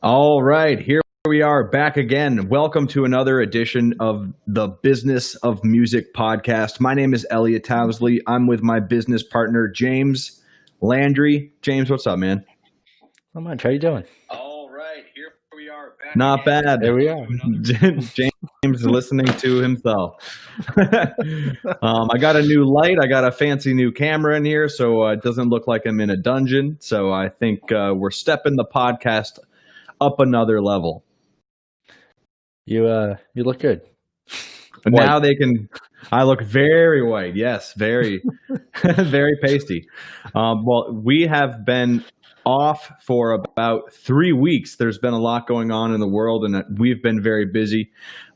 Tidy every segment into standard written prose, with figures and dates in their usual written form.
All right, here we are back again. Welcome to another edition of the Business of Music podcast. My name is Elliot Towsley. I'm with my business partner, James Landry. James, what's up, man? Not much. How you doing? All right, here we are back. Not bad. There we are. James is listening to himself. I got a new light. I got a fancy new camera in here, so it doesn't look like I'm in a dungeon. So I think we're stepping the podcast up another level. You look good. Now they can. I look very white. Yes, very, very pasty. Well, we have been off for about 3 weeks. There's been a lot going on in the world, and we've been very busy.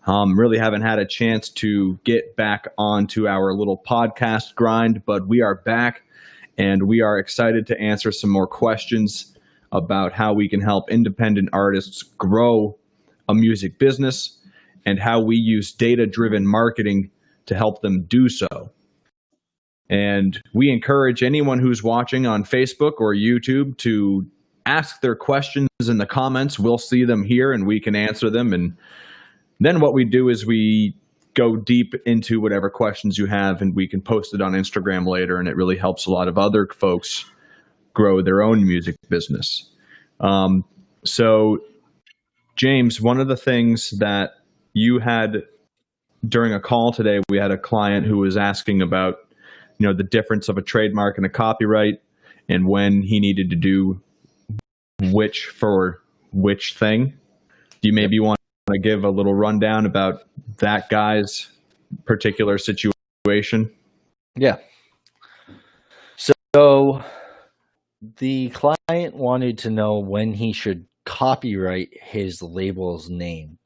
Really haven't had a chance to get back onto our little podcast grind, but we are back, and we are excited to answer some more questions about how we can help independent artists grow a music business and how we use data-driven marketing to help them do so. And we encourage anyone who's watching on Facebook or YouTube to ask their questions in the comments. We'll see them here and we can answer them. And then what we do is we go deep into whatever questions you have and we can post it on Instagram later. And it really helps a lot of other folks grow their own music business. So, James, one of the things that you had during a call today, we had a client who was asking about, the difference of a trademark and a copyright and when he needed to do which for which thing. Do you maybe want to give a little rundown about that guy's particular situation? Yeah. So the client wanted to know when he should copyright his label's name.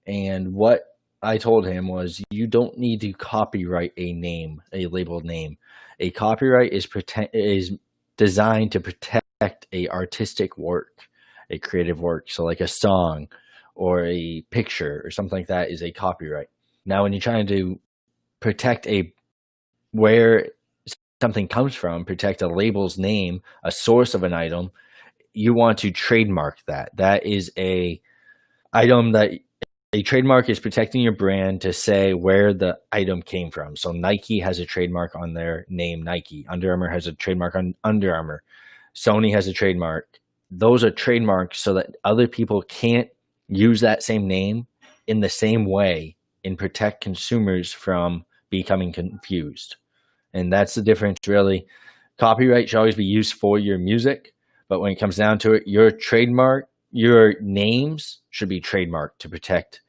And what I told him was, you don't need to copyright a name, a labeled name. A copyright is designed to protect a artistic work, a creative work. So like a song or a picture or something like that is a copyright. Now, when you're trying to protect where something comes from, protect a label's name, a source of an item, you want to trademark that. That is a item that a trademark is protecting your brand to say where the item came from. So Nike has a trademark on their name, Nike. Under Armour has a trademark on Under Armour. Sony has a trademark. Those are trademarks so that other people can't use that same name in the same way and protect consumers from becoming confused. And that's the difference, really. Copyright should always be used for your music, but when it comes down to it, your names should be trademarked to protect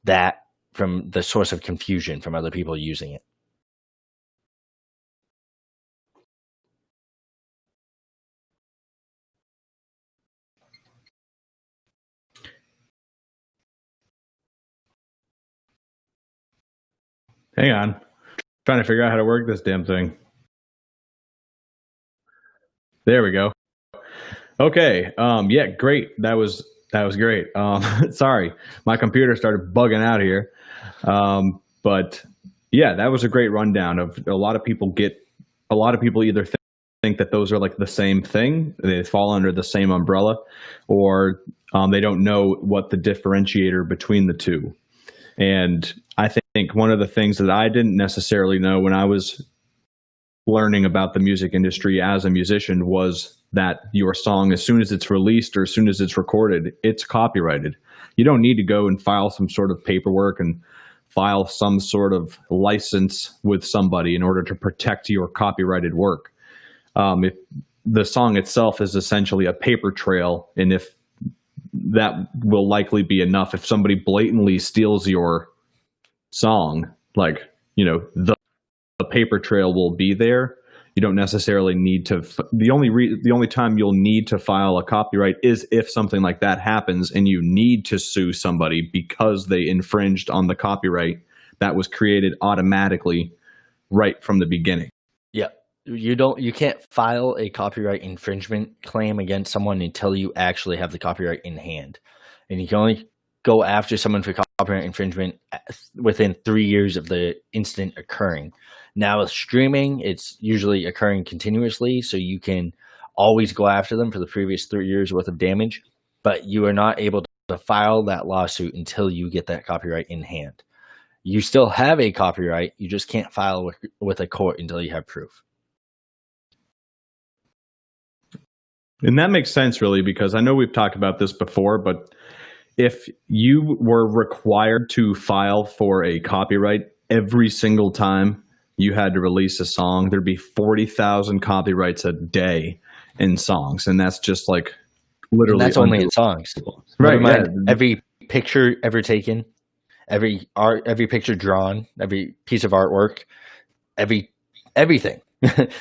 that from the source of confusion from other people using it. Hang on. Trying to figure out how to work this damn thing. There we go. Okay. Yeah, great. That was great. Sorry, my computer started bugging out here. But yeah, that was a great rundown of a lot of people either think that those are like the same thing. They fall under the same umbrella, or they don't know what the differentiator between the two. And I think one of the things that I didn't necessarily know when I was learning about the music industry as a musician was that your song, as soon as it's released or as soon as it's recorded, it's copyrighted. You don't need to go and file some sort of paperwork and file some sort of license with somebody in order to protect your copyrighted work. If the song itself is essentially a paper trail, and if that will likely be enough. If somebody blatantly steals your song, like, the paper trail will be there. You don't necessarily need to. The only time you'll need to file a copyright is if something like that happens and you need to sue somebody because they infringed on the copyright that was created automatically right from the beginning. Yeah. You can't file a copyright infringement claim against someone until you actually have the copyright in hand. And you can only go after someone for copyright infringement within 3 years of the incident occurring. Now with streaming, it's usually occurring continuously, so you can always go after them for the previous 3 years worth of damage. but you are not able to file that lawsuit until you get that copyright in hand. You still have a copyright, you just can't file with a court until you have proof. And that makes sense, really, because I know we've talked about this before, but if you were required to file for a copyright every single time you had to release a song, there'd be 40,000 copyrights a day in songs. And that's just like literally. And that's only in songs. Right. Yeah. Every picture ever taken, every picture drawn, every piece of artwork, everything.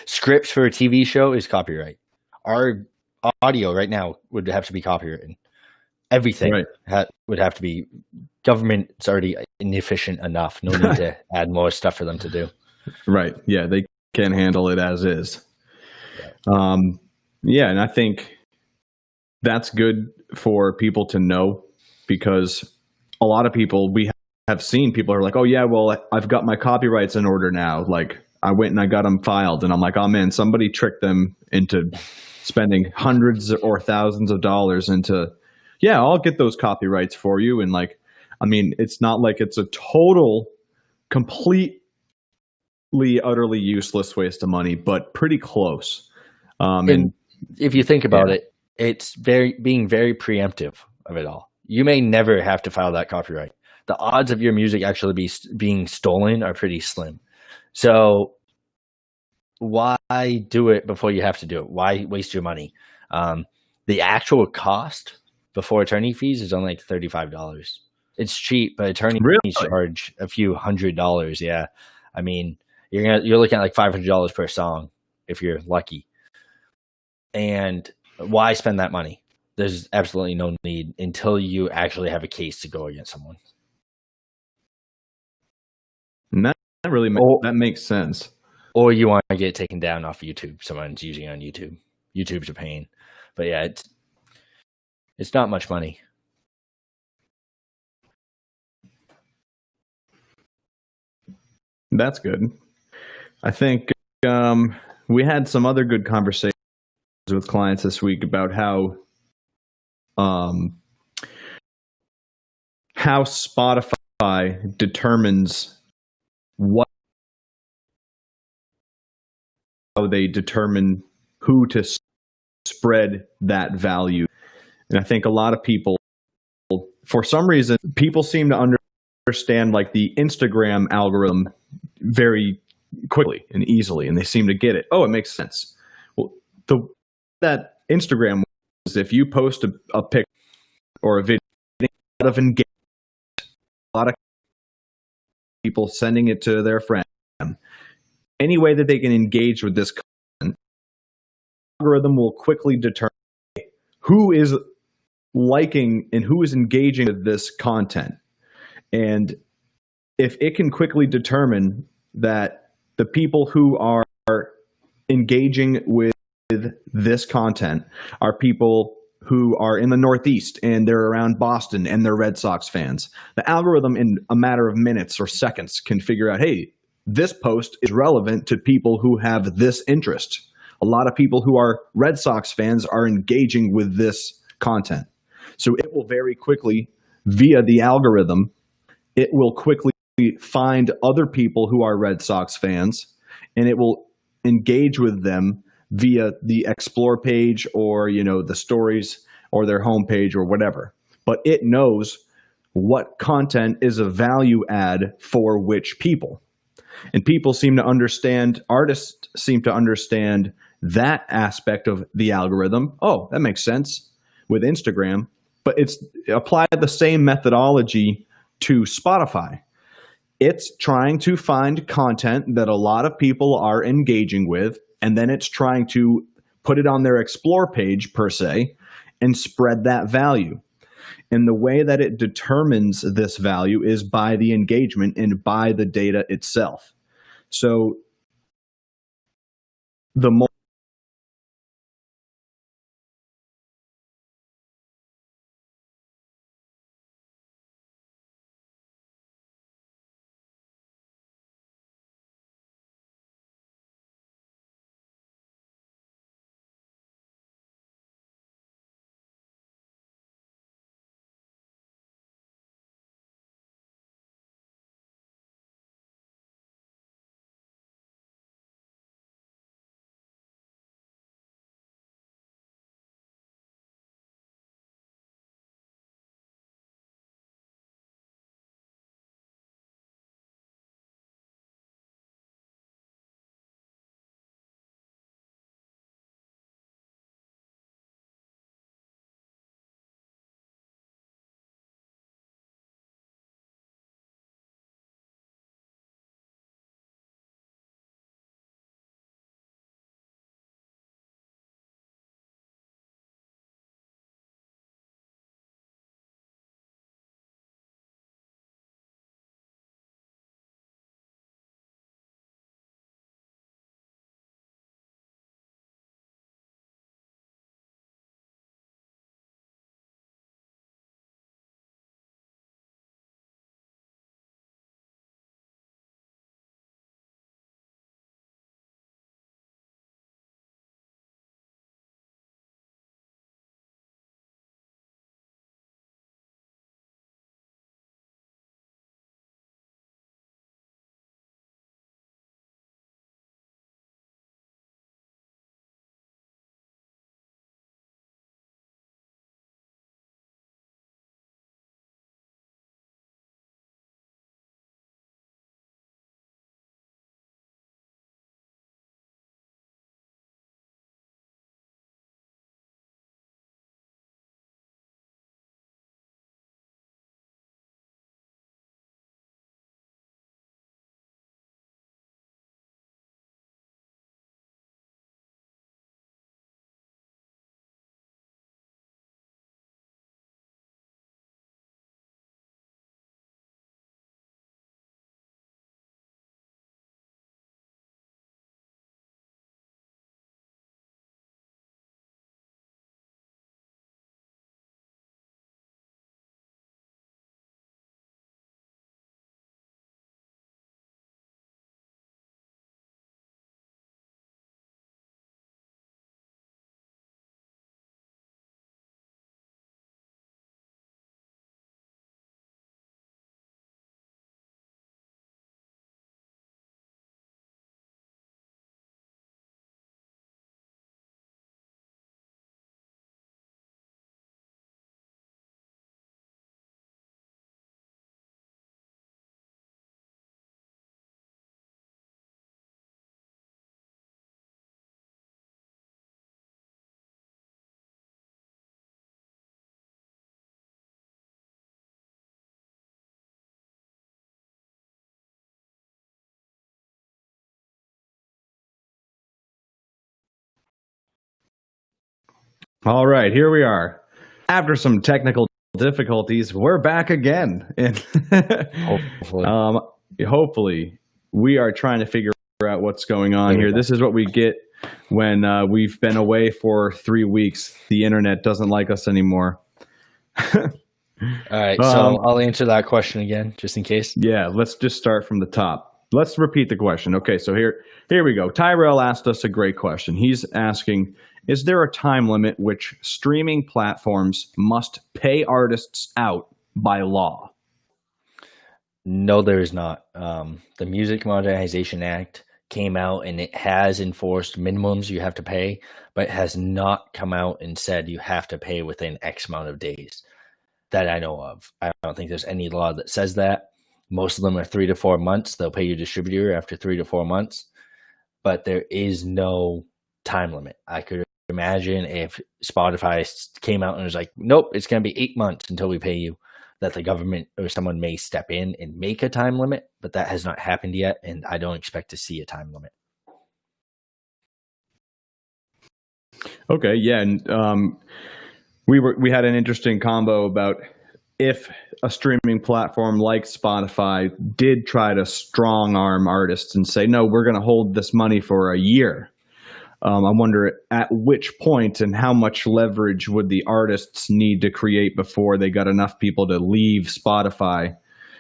Scripts for a TV show is copyright. Our audio right now would have to be copyrighted. Everything would have to be. Government's already inefficient enough. No need to add more stuff for them to do. Right. Yeah, they can handle it as is. Yeah, and I think that's good for people to know, because a lot of people, we have seen people are like, oh yeah, well, I've got my copyrights in order now. Like I went and I got them filed, and I'm like, oh man, somebody tricked them into spending hundreds or thousands of dollars into, yeah, I'll get those copyrights for you. And like, I mean, it's not like it's a total, completely, utterly useless waste of money, but pretty close. And if you think about it, it's being very preemptive of it all. You may never have to file that copyright. The odds of your music actually being stolen are pretty slim. So why do it before you have to do it? Why waste your money? The actual cost before attorney fees is only like $35. It's cheap, but attorneys charge a few $100s. Yeah, I mean, you're looking at like $500 per song if you're lucky. And why spend that money? There's absolutely no need until you actually have a case to go against someone. And that really that makes sense. Or you want to get it taken down off YouTube. Someone's using it on YouTube. YouTube's a pain. But yeah, it's not much money. That's good. I think we had some other good conversations with clients this week about how Spotify determines how they determine who to spread that value. And I think a lot of people, for some reason, people seem to understand like the Instagram algorithm very quickly and easily, and they seem to get it. Oh, it makes sense. Well, that Instagram is, if you post a pic or a video, a lot of engagement, a lot of people sending it to their friends. Any way that they can engage with this content, the algorithm will quickly determine who is liking and who is engaging with this content. And if it can quickly determine that the people who are engaging with this content are people who are in the Northeast and they're around Boston and they're Red Sox fans, the algorithm in a matter of minutes or seconds can figure out, hey, this post is relevant to people who have this interest. A lot of people who are Red Sox fans are engaging with this content. So it will very quickly, via the algorithm, it will quickly find other people who are Red Sox fans, and it will engage with them via the explore page or, the stories or their homepage or whatever. But it knows what content is a value add for which people. And people seem to understand, artists seem to understand that aspect of the algorithm. Oh, that makes sense with Instagram. But it's applied the same methodology to Spotify. It's trying to find content that a lot of people are engaging with, and then it's trying to put it on their explore page, per se, and spread that value. And the way that it determines this value is by the engagement and by the data itself. So the more All right, here we are. After some technical difficulties, we're back again. And hopefully, we are trying to figure out what's going on here. This is what we get when we've been away for 3 weeks. The internet doesn't like us anymore. All right, so I'll answer that question again, just in case. Yeah, let's just start from the top. Let's repeat the question. Okay, so here we go. Tyrell asked us a great question. He's asking, is there a time limit which streaming platforms must pay artists out by law? No, there is not. The Music Modernization Act came out and it has enforced minimums you have to pay, but it has not come out and said you have to pay within X amount of days that I know of. I don't think there's any law that says that. Most of them are 3 to 4 months. They'll pay your distributor after 3 to 4 months, but there is no time limit. I could imagine if Spotify came out and was like, nope, it's going to be 8 months until we pay you, that the government or someone may step in and make a time limit, but that has not happened yet, and I don't expect to see a time limit. Okay, yeah, and we had an interesting combo about if a streaming platform like Spotify did try to strong arm artists and say, no, we're going to hold this money for a year. I wonder at which point and how much leverage would the artists need to create before they got enough people to leave Spotify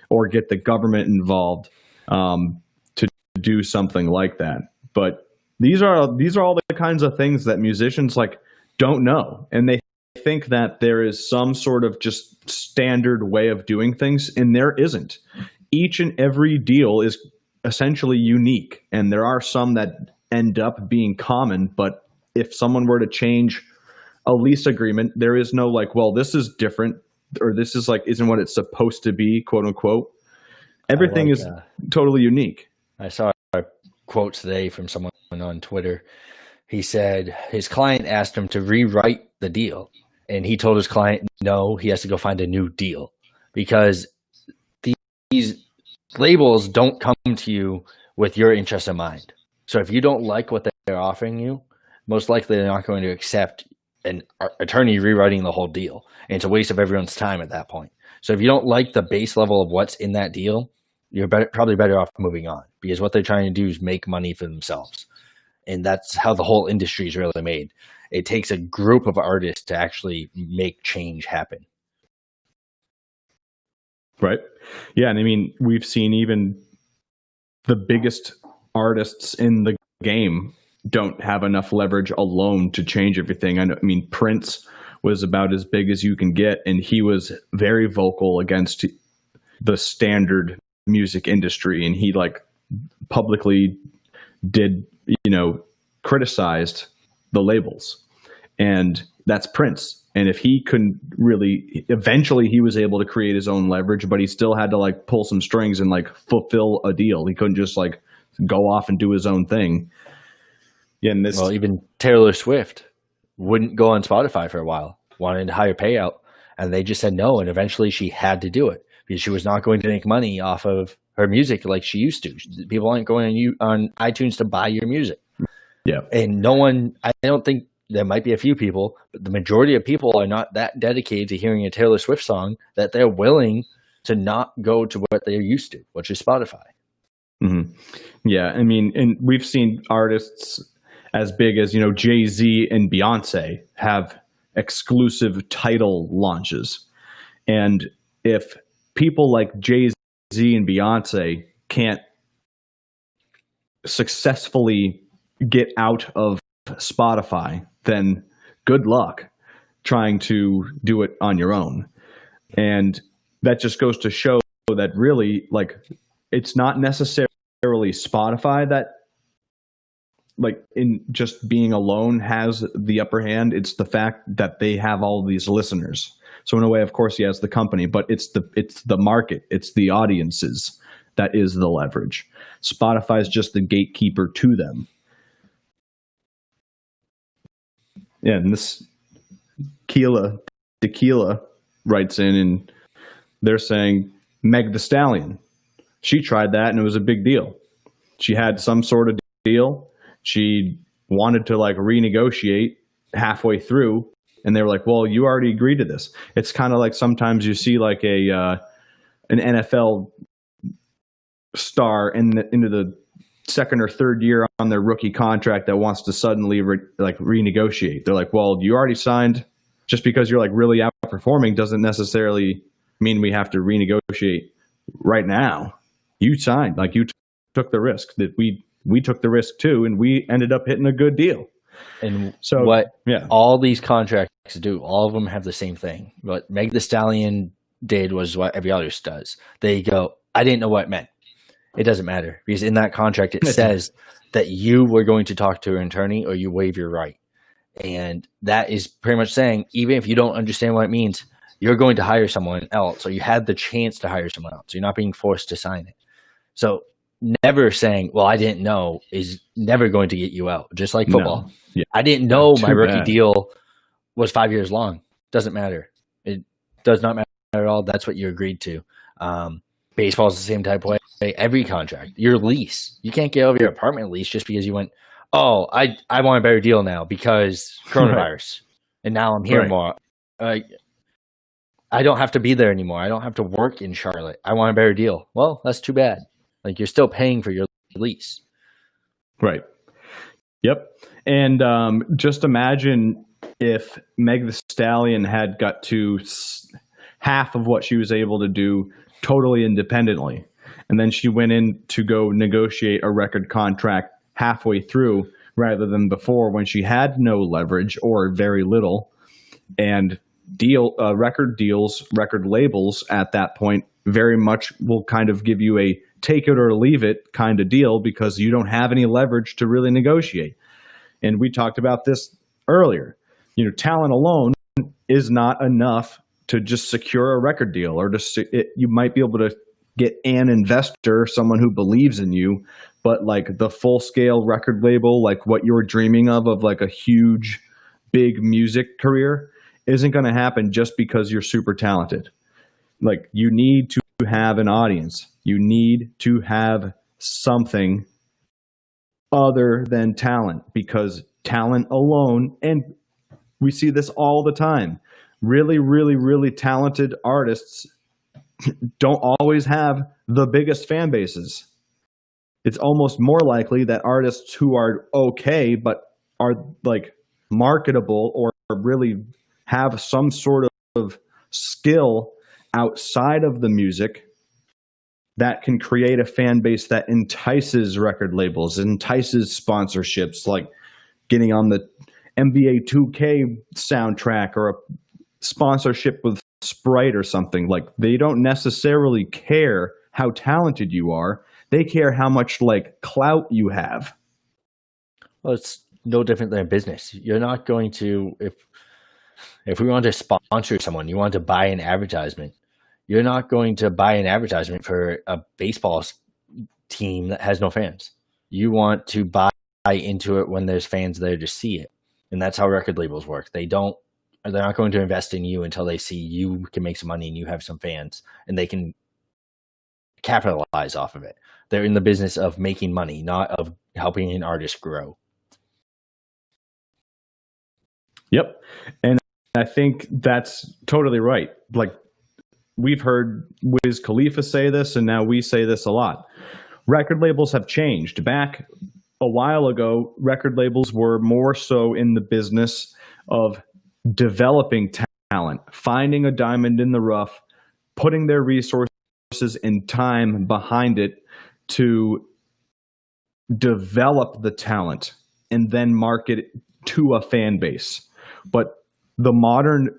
or get the government involved to do something like that. But these are all the kinds of things that musicians don't know, and they think that there is some sort of just standard way of doing things, and there isn't. Each and every deal is essentially unique, and there are some that end up being common, but if someone were to change a lease agreement, there is no this is different, or this is isn't what it's supposed to be, quote unquote. Everything is totally unique. I saw a quote today from someone on Twitter. He said his client asked him to rewrite the deal, and he told his client no, he has to go find a new deal, because these labels don't come to you with your interest in mind. So if you don't like what they're offering you, most likely they're not going to accept an attorney rewriting the whole deal. And it's a waste of everyone's time at that point. So if you don't like the base level of what's in that deal, you're probably better off moving on, because what they're trying to do is make money for themselves. And that's how the whole industry is really made. It takes a group of artists to actually make change happen. Right. Yeah. And I mean, we've seen even the biggest artists in the game don't have enough leverage alone to change everything. I mean, Prince was about as big as you can get, and he was very vocal against the standard music industry, and he publicly did, criticized the labels. And that's Prince. And if he couldn't really, eventually he was able to create his own leverage, but he still had to pull some strings and fulfill a deal. He couldn't just go off and do his own thing. Yeah, and well, even Taylor Swift wouldn't go on Spotify for a while, wanted a higher payout, and they just said no, and eventually she had to do it because she was not going to make money off of her music like she used to. People aren't going on iTunes to buy your music. Yeah. And no one, I don't think, there might be a few people, but the majority of people are not that dedicated to hearing a Taylor Swift song that they're willing to not go to what they're used to, which is Spotify. Mm-hmm. Yeah, I mean, and we've seen artists as big as, Jay-Z and Beyonce have exclusive title launches. And if people like Jay-Z and Beyonce can't successfully get out of Spotify, then good luck trying to do it on your own. And that just goes to show that really, it's not necessarily Spotify that, in just being alone has the upper hand. It's the fact that they have all these listeners. So in a way, of course, he has the company, but it's the market, it's the audiences that is the leverage. Spotify is just the gatekeeper to them. Yeah, and this Tequila writes in, and they're saying Meg Thee Stallion. She tried that, and it was a big deal. She had some sort of deal. She wanted to renegotiate halfway through, And they were like, well, you already agreed to this. It's kind of like sometimes you see like an NFL star into the second or third year on their rookie contract that wants to suddenly renegotiate. They're like, well, you already signed. Just because you're like really outperforming doesn't necessarily mean we have to renegotiate right now. You signed, like you took the risk that we took the risk too, and we ended up hitting a good deal. And so all these contracts do, all of them have the same thing. What Meg Thee Stallion did was what every other does. They go, I didn't know what it meant. It doesn't matter, because in that contract it says that you were going to talk to an attorney or you waive your right. And that is pretty much saying, even if you don't understand what it means, you're going to hire someone else, or you had the chance to hire someone else. You're not being forced to sign it. So never saying, well, I didn't know is never going to get you out. Just like football. No. Yeah. I didn't know my rookie deal was 5 years long. Doesn't matter. It does not matter at all. That's what you agreed to. Baseball is the same type of way. Every contract, your lease, you can't get over your apartment lease just because you went, oh, I want a better deal now because coronavirus. And now I'm here more. I don't have to be there anymore. I don't have to work in Charlotte. I want a better deal. Well, that's too bad. Like, you're still paying for your lease. Right. Yep. And just imagine if Meg Thee Stallion had got to half of what she was able to do totally independently. And then she went in to go negotiate a record contract halfway through rather than before, when she had no leverage or very little. And record deals, record labels at that point very much will kind of give you a take it or leave it kind of deal, because you don't have any leverage to really negotiate. And we talked about this earlier. You know, talent alone is not enough to just secure a record deal, or you might be able to get an investor, someone who believes in you, but like the full scale record label, like what you're dreaming of like a huge, big music career, isn't going to happen just because you're super talented. Like, you need to have an audience. You need to have something other than talent, because talent alone, and we see this all the time, really, really, really talented artists don't always have the biggest fan bases. It's almost more likely that artists who are okay, but are like marketable or really have some sort of skill outside of the music, that can create a fan base that entices record labels, entices sponsorships, like getting on the NBA 2K soundtrack or a sponsorship with Sprite or something. Like, they don't necessarily care how talented you are. They care how much like clout you have. Well, it's no different than a business. You're not going to, if we want to sponsor someone, you want to buy an advertisement. You're not going to buy an advertisement for a baseball team that has no fans. You want to buy into it when there's fans there to see it. And that's how record labels work. They're not going to invest in you until they see you can make some money and you have some fans and they can capitalize off of it. They're in the business of making money, not of helping an artist grow. Yep. And I think that's totally right. Like, we've heard Wiz Khalifa say this, and now we say this a lot. Record labels have changed. Back a while ago, record labels were more so in the business of developing talent, finding a diamond in the rough, putting their resources and time behind it to develop the talent and then market it to a fan base. But the modern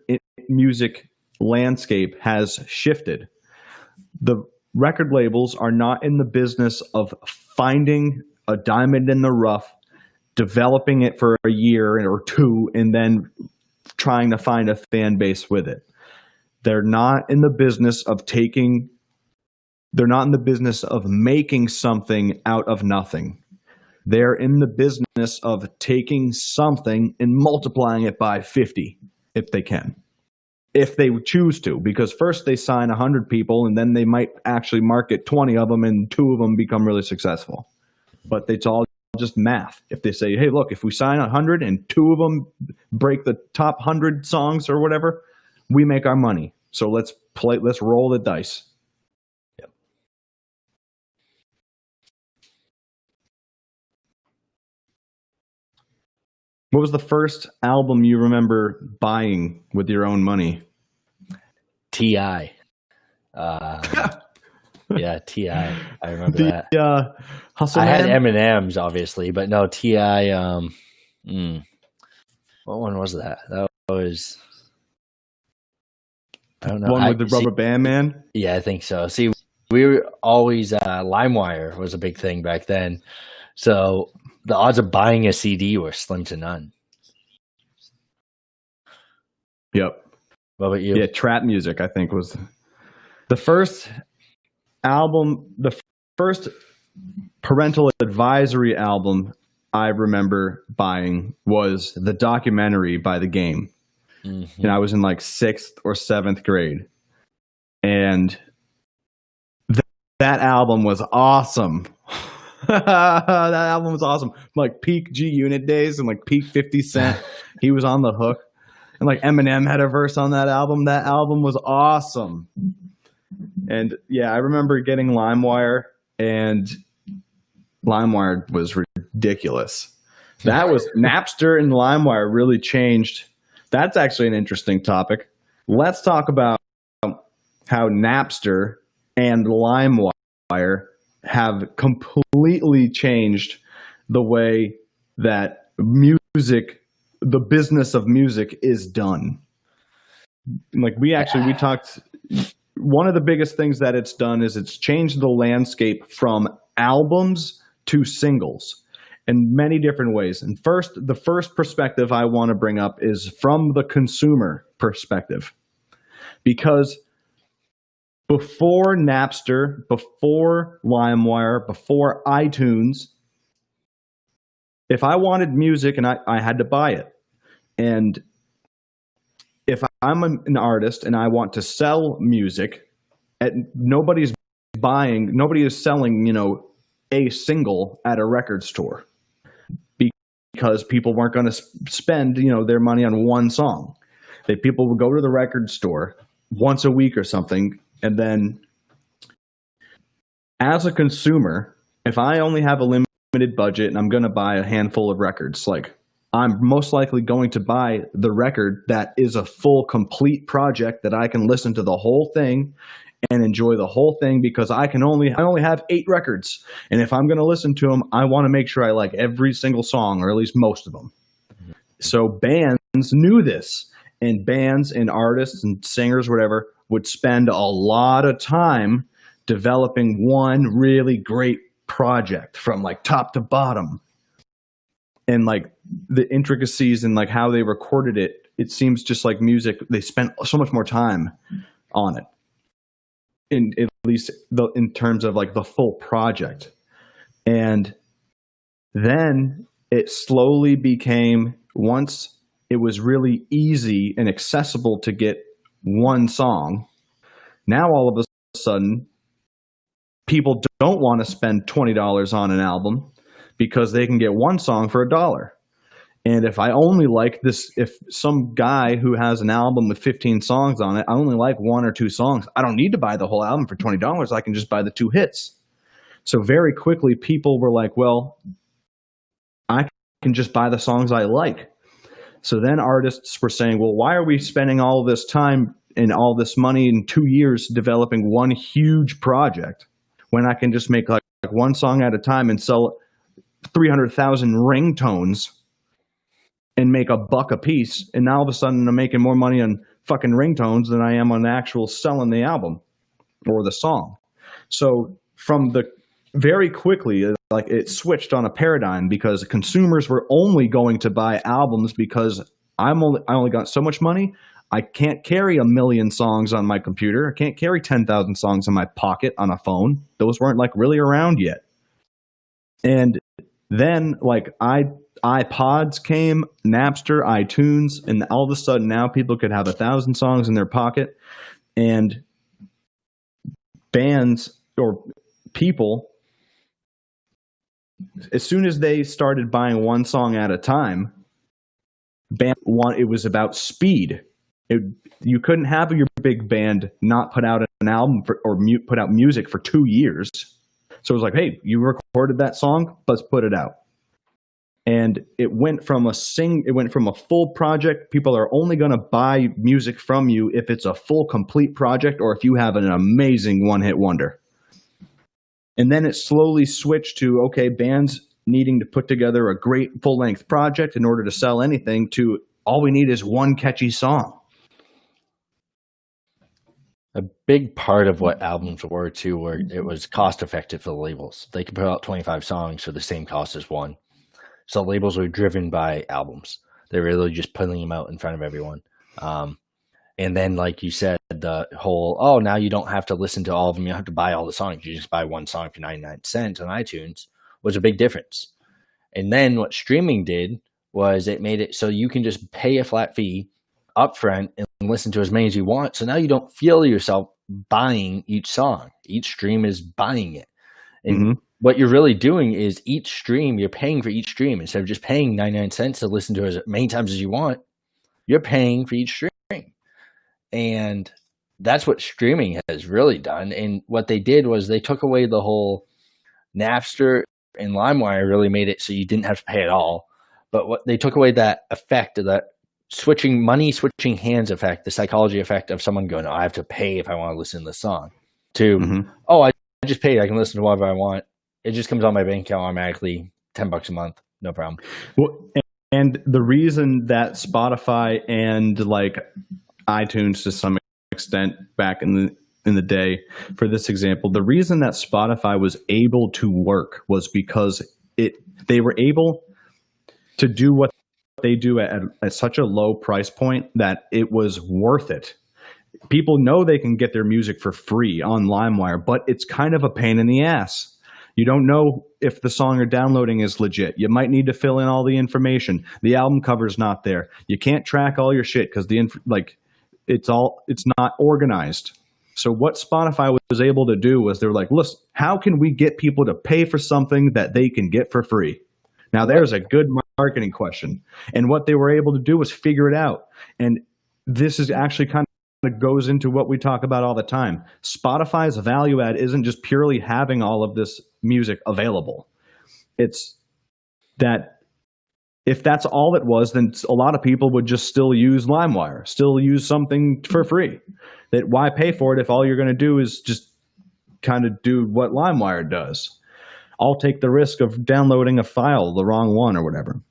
music landscape has shifted. The record labels are not in the business of finding a diamond in the rough, developing it for a year or two, and then trying to find a fan base with it. They're not in the business of making something out of nothing. They're in the business of taking something and multiplying it by 50 if they can. If they choose to, because first they sign 100 people and then they might actually market 20 of them and 2 of them become really successful. But it's all just math. If they say, hey, look, if we sign 100 and 2 of them break the top 100 songs or whatever, we make our money. So let's roll the dice. Yep. What was the first album you remember buying with your own money? T.I. Yeah, T.I. I remember that. Hustle I Man? had M&M's, obviously, but no, T.I. What one was that? That was, I don't know. One with the Rubber Band Man? Yeah, I think so. See, we were always, LimeWire was a big thing back then. So the odds of buying a CD were slim to none. Yep. What about you? Yeah, trap music, I think, was the first album, the first parental advisory album I remember buying was the documentary by The Game. Mm-hmm. And I was in like 6th or 7th grade. And that album was awesome. That album was awesome. Like peak G Unit days and like peak 50 Cent. He was on the hook. And like Eminem had a verse on that album. That album was awesome. And yeah, I remember getting LimeWire, and LimeWire was ridiculous. That was Napster and LimeWire really changed. That's actually an interesting topic. Let's talk about how Napster and LimeWire have completely changed the way that music, the business of music, is done. Like we talked, one of the biggest things that it's done is it's changed the landscape from albums to singles in many different ways. And the first perspective I want to bring up is from the consumer perspective. Because before Napster, before LimeWire, before iTunes, if I wanted music and I had to buy it, and if I'm an artist and I want to sell music, nobody is selling, a single at a record store because people weren't going to spend, their money on one song. People would go to the record store once a week or something. And then as a consumer, if I only have a limited budget and I'm going to buy a handful of records, like I'm most likely going to buy the record that is a full, complete project that I can listen to the whole thing and enjoy the whole thing, because I only have 8 records. And if I'm going to listen to them, I want to make sure I like every single song, or at least most of them. So bands knew this, and bands and artists and singers, whatever, would spend a lot of time developing one really great project from like top to bottom. And like the intricacies and like how they recorded it, it seems just like music, they spent so much more time on it. At least in terms of like the full project. And then it slowly became, once it was really easy and accessible to get one song, now all of a sudden people don't want to spend $20 on an album because they can get one song for $1. And if I only like this, if some guy who has an album with 15 songs on it, I only like 1 or 2 songs, I don't need to buy the whole album for $20. I can just buy the 2 hits. So very quickly, people were like, well, I can just buy the songs I like. So then artists were saying, well, why are we spending all this time and all this money in 2 years developing one huge project when I can just make like one song at a time and sell 300,000 ringtones and make $1 a piece, and now all of a sudden I'm making more money on fucking ringtones than I am on actual selling the album or the song. So from the very quickly, like it switched on a paradigm, because consumers were only going to buy albums because I only got so much money. I can't carry 1 million songs on my computer. I can't carry 10,000 songs in my pocket on a phone. Those weren't like really around yet. And then like iPods came, Napster, iTunes, and all of a sudden now people could have 1,000 songs in their pocket, and bands or people as soon as they started buying one song at a time, it was about speed. You couldn't have your big band not put out an album put out music for 2 years. So it was like, hey, you recorded that song, let's put it out. And it went from a full project. People are only going to buy music from you if it's a full, complete project or if you have an amazing one-hit wonder. And then it slowly switched to, okay, bands needing to put together a great full-length project in order to sell anything, to all we need is one catchy song. A big part of what albums were too, where it was cost effective for the labels. They could put out 25 songs for the same cost as one. So labels were driven by albums. They were really just putting them out in front of everyone. And then, like you said, the whole, now you don't have to listen to all of them. You don't have to buy all the songs. You just buy one song for 99 cents on iTunes was a big difference. And then what streaming did was it made it so you can just pay a flat fee upfront and listen to as many as you want. So now you don't feel yourself buying each song. Each stream is buying it. And what you're really doing is each stream, you're paying for each stream. Instead of just paying 99 cents to listen to as many times as you want, you're paying for each stream. And that's what streaming has really done. And what they did was they took away the whole Napster and LimeWire really made it so you didn't have to pay at all. But what they took away that effect of that switching hands effect, the psychology effect of someone going, I have to pay if I want to listen to the song, to, I just paid, I can listen to whatever I want. It just comes on my bank account automatically, $10 a month, no problem. Well, and the reason that Spotify and like iTunes to some extent back in the day, for this example, the reason that Spotify was able to work was because they were able to do what they do at such a low price point that it was worth it. People know they can get their music for free on LimeWire, but it's kind of a pain in the ass. You don't know if the song you're downloading is legit. You might need to fill in all the information. The album cover's not there. You can't track all your shit because it's not organized. So what Spotify was able to do was they're like, listen, how can we get people to pay for something that they can get for free? Now there's a good marketing question. And what they were able to do was figure it out. And this is actually kind of goes into what we talk about all the time. Spotify's value add isn't just purely having all of this music available. It's that if that's all it was, then a lot of people would just still use LimeWire, still use something for free. That why pay for it if all you're going to do is just kind of do what LimeWire does? I'll take the risk of downloading a file, the wrong one or whatever.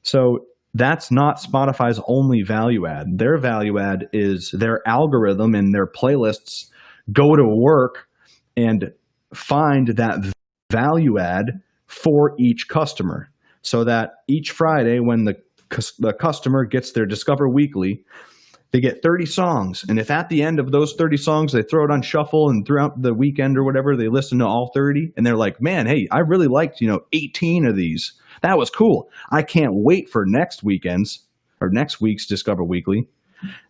So that's not Spotify's only value add. Their value add is their algorithm and their playlists go to work and find that value add for each customer, so that each Friday when the customer gets their Discover Weekly, they get 30 songs. And if at the end of those 30 songs, they throw it on shuffle and throughout the weekend or whatever, they listen to all 30 and they're like, man, hey, I really liked, 18 of these. That was cool. I can't wait for next week's Discover Weekly.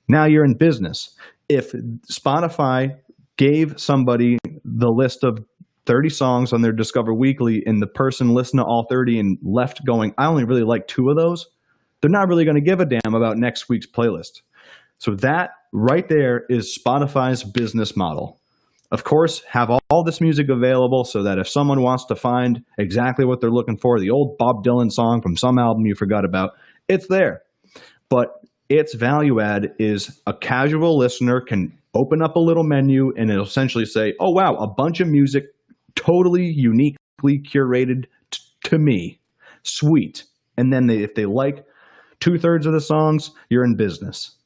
Now you're in business. If Spotify gave somebody the list of 30 songs on their Discover Weekly and the person listened to all 30 and left going, I only really like 2 of those, they're not really going to give a damn about next week's playlist. So that right there is Spotify's business model. Of course, have all this music available so that if someone wants to find exactly what they're looking for, the old Bob Dylan song from some album you forgot about, it's there. But its value add is a casual listener can open up a little menu and it'll essentially say, oh, wow, a bunch of music totally uniquely curated to me. Sweet. And then if they like 2/3 of the songs, you're in business.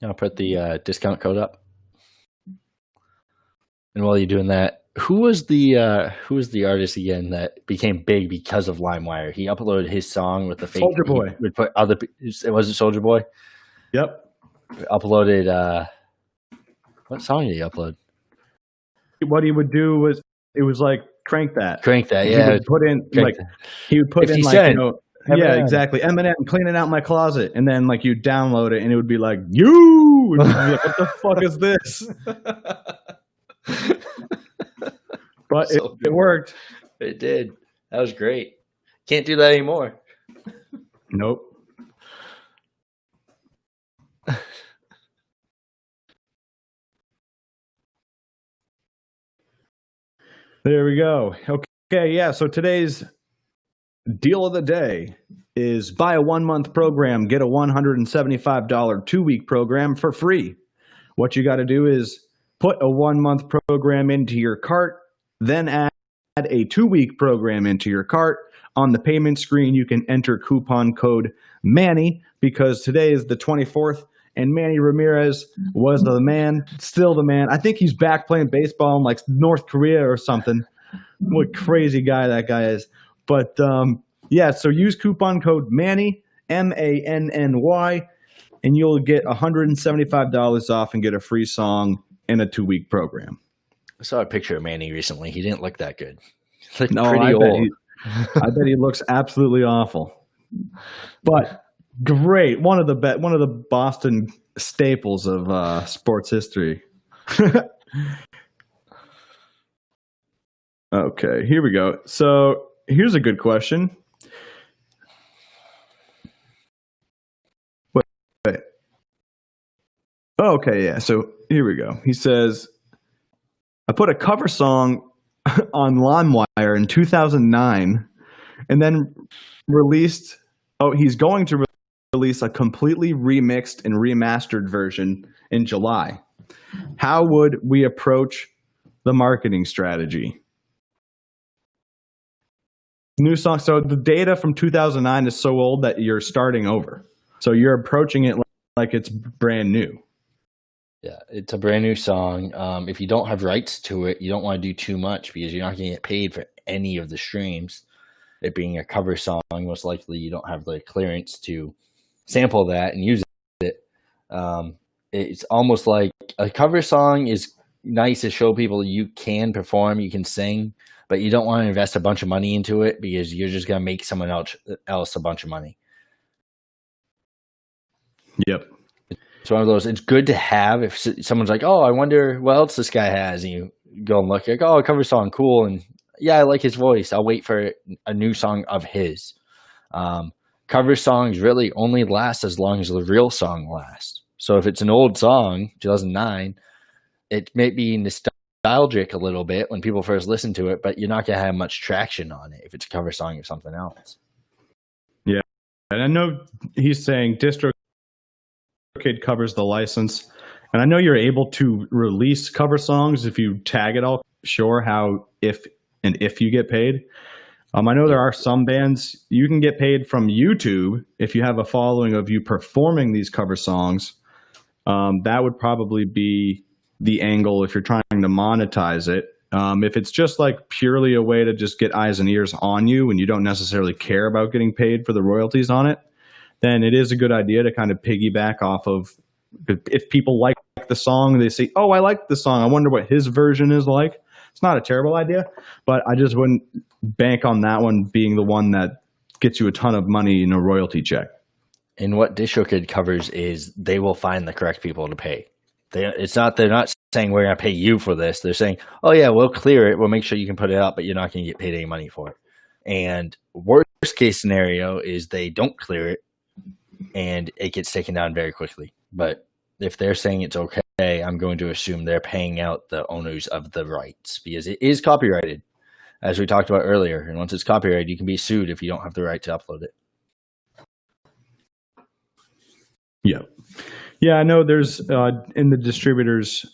I'll put the discount code up. And while you're doing that, who was the artist again that became big because of LimeWire? He uploaded his song with the fake Soulja Boy. Would put other. Was it Soulja Boy? Yep. Uploaded. What song did he upload? What he would do was it was like crank that. Yeah. He would put in he would put in like Cent. Yeah, exactly. Eminem, cleaning out my closet, and then like you download it, and it would be like you. And you'd be like, what the fuck is this? But it worked. It did. That was great. Can't do that anymore. Nope. There we go. Okay, yeah. So today's deal of the day is buy a 1-month program, get a $175 2-week program for free. What you got to do is put a 1-month program into your cart, then add a 2-week program into your cart. On the payment screen, you can enter coupon code Manny because today is the 24th, and Manny Ramirez was the man, still the man. I think he's back playing baseball in like North Korea or something. What crazy guy that guy is. But yeah, so use coupon code Manny, MANNY, and you'll get $175 off and get a free song and a 2-week program. I saw a picture of Manny recently. He didn't look that good. He looked No, pretty old. I bet he looks absolutely awful. But great, one of the Boston staples of sports history. Okay, here we go. So here's a good question. Wait. Oh, okay, yeah. So here we go. He says, I put a cover song on LimeWire in 2009 and then released, he's going to release a completely remixed and remastered version in July. How would we approach the marketing strategy? New song. So the data from 2009 is so old that you're starting over. So you're approaching it like it's brand new. Yeah, it's a brand new song. If you don't have rights to it, you don't want to do too much because you're not going to get paid for any of the streams. It being a cover song, most likely you don't have the clearance to sample that and use it. It's almost like a cover song is nice to show people you can perform, you can sing, but you don't want to invest a bunch of money into it because you're just going to make someone else a bunch of money. Yep. It's one of those, it's good to have if someone's like, oh, I wonder what else this guy has. And you go and look, like, oh, a cover song, cool. And yeah, I like his voice. I'll wait for a new song of his. Cover songs really only last as long as the real song lasts. So if it's an old song, 2009, it may be nostalgic a little bit when people first listen to it, but you're not going to have much traction on it if it's a cover song of something else. Yeah. And I know he's saying DistroKid covers the license. And I know you're able to release cover songs if you tag it all. Sure, how, if you get paid. I know there are some bands you can get paid from YouTube if you have a following of you performing these cover songs. That would probably be the angle if you're trying to monetize it. If it's just like purely a way to just get eyes and ears on you and you don't necessarily care about getting paid for the royalties on it, then it is a good idea to kind of piggyback off of, if people like the song, they say, oh, I like the song, I wonder what his version is like. It's not a terrible idea, but I just wouldn't bank on that one being the one that gets you a ton of money in a royalty check. And what DistroKid covers is they will find the correct people to pay. They're not saying we're going to pay you for this. They're saying, oh yeah, we'll clear it. We'll make sure you can put it up, but you're not going to get paid any money for it. And worst case scenario is they don't clear it and it gets taken down very quickly. But if they're saying it's okay, I'm going to assume they're paying out the owners of the rights because it is copyrighted, as we talked about earlier. And once it's copyrighted, you can be sued if you don't have the right to upload it. Yeah. Yeah, I know there's in the distributors,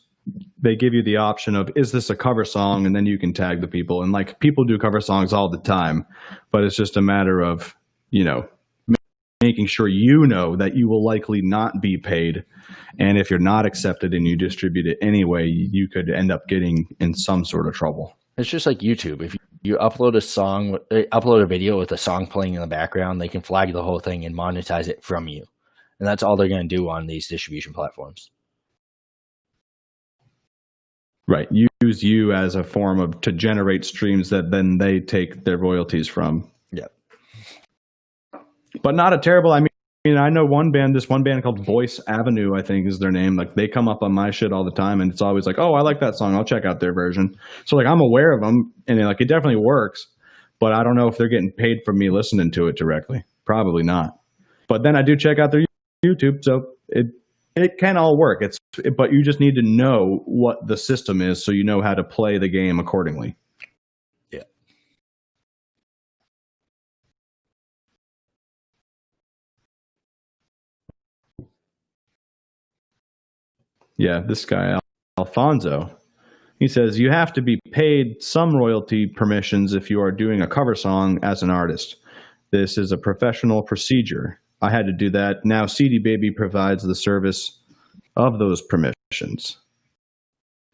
they give you the option of, is this a cover song? And then you can tag the people. And like, people do cover songs all the time, but it's just a matter of, making sure that you will likely not be paid. And if you're not accepted and you distribute it anyway, you could end up getting in some sort of trouble. It's just like YouTube. If you upload a video with a song playing in the background, they can flag the whole thing and monetize it from you. And that's all they're going to do on these distribution platforms. Right. Use you as a form to generate streams that then they take their royalties from. Yeah. But not a terrible, I know this one band called Voice Avenue, I think is their name. Like, they come up on my shit all the time, and it's always like, oh, I like that song, I'll check out their version. So like, I'm aware of them, and it definitely works. but I don't know if they're getting paid for me listening to it directly. Probably not. But then I do check out their YouTube, so it can all work. But you just need to know what the system is so you know how to play the game accordingly. Yeah. Yeah, this guy, Alfonso, he says, you have to be paid some royalty permissions if you are doing a cover song as an artist. This is a professional procedure. I had to do that. Now CD Baby provides the service of those permissions.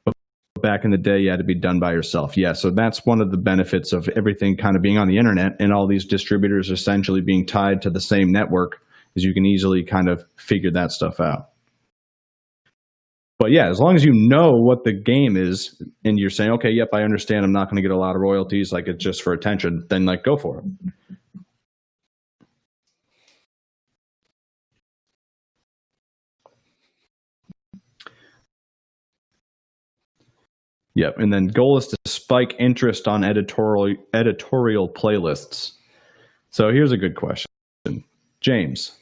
But back in the day, you had to be done by yourself. Yeah, so that's one of the benefits of everything kind of being on the internet and all these distributors essentially being tied to the same network, is you can easily kind of figure that stuff out. But yeah, as long as you know what the game is and you're saying, okay, yep, I understand I'm not going to get a lot of royalties, like it's just for attention, then like go for it. Yep, and then goal is to spike interest on editorial playlists. So here's a good question. James,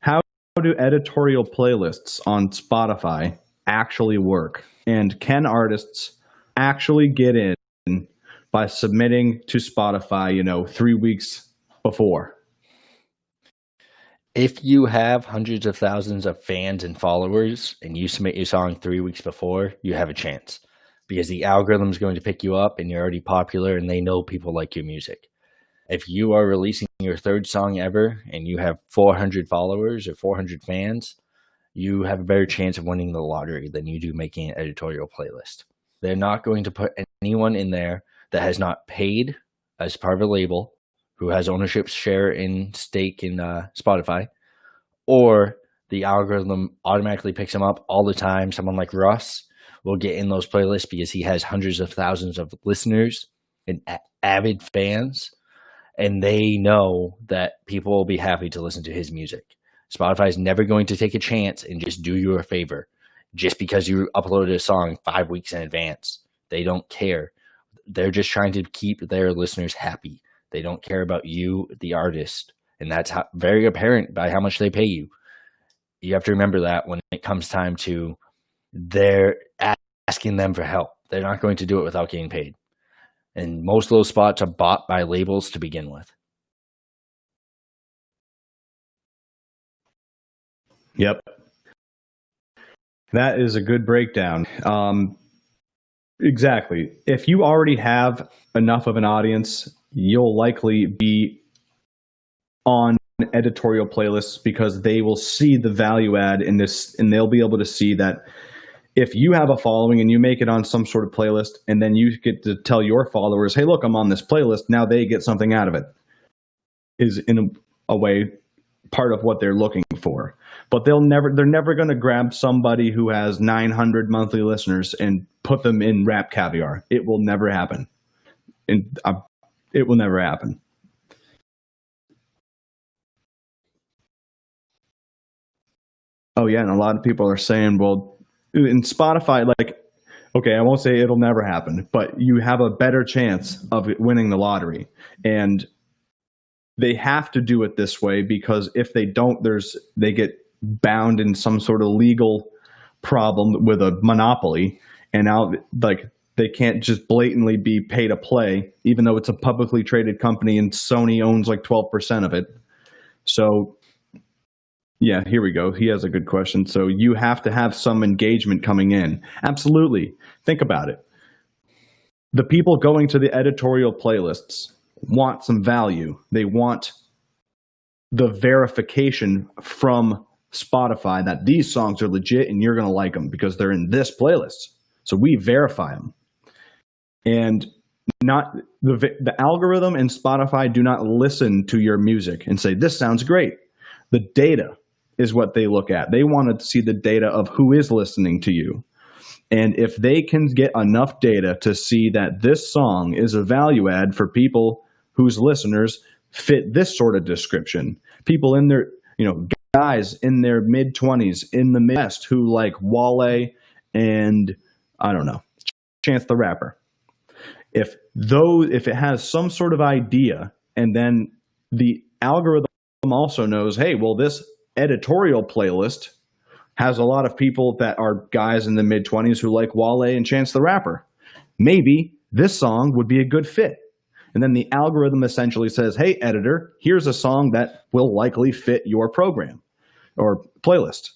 how do editorial playlists on Spotify actually work? And can artists actually get in by submitting to Spotify, 3 weeks before? If you have hundreds of thousands of fans and followers and you submit your song 3 weeks before, you have a chance because the algorithm is going to pick you up and you're already popular and they know people like your music. If you are releasing your third song ever and you have 400 followers or 400 fans, you have a better chance of winning the lottery than you do making an editorial playlist. They're not going to put anyone in there that has not paid as part of a label, who has ownership share in stake in Spotify, or the algorithm automatically picks them up all the time. Someone like Russ will get in those playlists because he has hundreds of thousands of listeners and avid fans, and they know that people will be happy to listen to his music. Spotify is never going to take a chance and just do you a favor just because you uploaded a song 5 weeks in advance. They don't care. They're just trying to keep their listeners happy. They don't care about you, the artist, and that's very apparent by how much they pay you. You have to remember that when it comes time to they're asking them for help. They're not going to do it without getting paid. And most of those spots are bought by labels to begin with. Yep. That is a good breakdown. Exactly. If you already have enough of an audience, you'll likely be on editorial playlists because they will see the value add in this, and they'll be able to see that if you have a following and you make it on some sort of playlist, and then you get to tell your followers, hey, look, I'm on this playlist. Now they get something out of it, is in a way part of what they're looking for. But they're never going to grab somebody who has 900 monthly listeners and put them in Rap Caviar. It will never happen. And it will never happen. Oh yeah, and a lot of people are saying, well, in Spotify, like, okay, I won't say it'll never happen, but you have a better chance of winning the lottery. And they have to do it this way because if they don't, they get bound in some sort of legal problem with a monopoly, and now like they can't just blatantly be pay to play, even though it's a publicly traded company and Sony owns like 12% of it. So yeah, here we go. He has a good question. So you have to have some engagement coming in. Absolutely. Think about it. The people going to the editorial playlists want some value. They want the verification from Spotify that these songs are legit and you're going to like them because they're in this playlist. So we verify them. And not the algorithm and Spotify do not listen to your music and say, this sounds great. The data is what they look at. They want to see the data of who is listening to you. And if they can get enough data to see that this song is a value add for people whose listeners fit this sort of description, people in their, guys in their mid-20s in the Midwest who like Wale and, I don't know, Chance the Rapper. if it has some sort of idea, and then the algorithm also knows, hey, well, this editorial playlist has a lot of people that are guys in the mid-20s who like Wale and Chance the Rapper. Maybe this song would be a good fit. And then the algorithm essentially says, hey, editor, here's a song that will likely fit your program or playlist.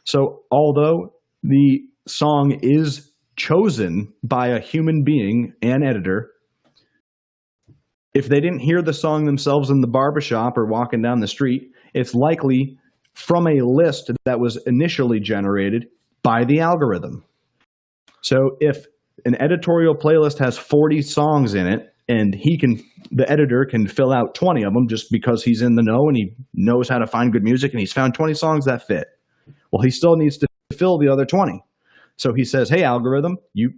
So although the song is chosen by a human being and editor, if they didn't hear the song themselves in the barbershop or walking down the street, it's likely from a list that was initially generated by the algorithm. So if an editorial playlist has 40 songs in it, and the editor can fill out 20 of them just because he's in the know and he knows how to find good music and he's found 20 songs that fit. Well, he still needs to fill the other 20. So he says, hey, algorithm, you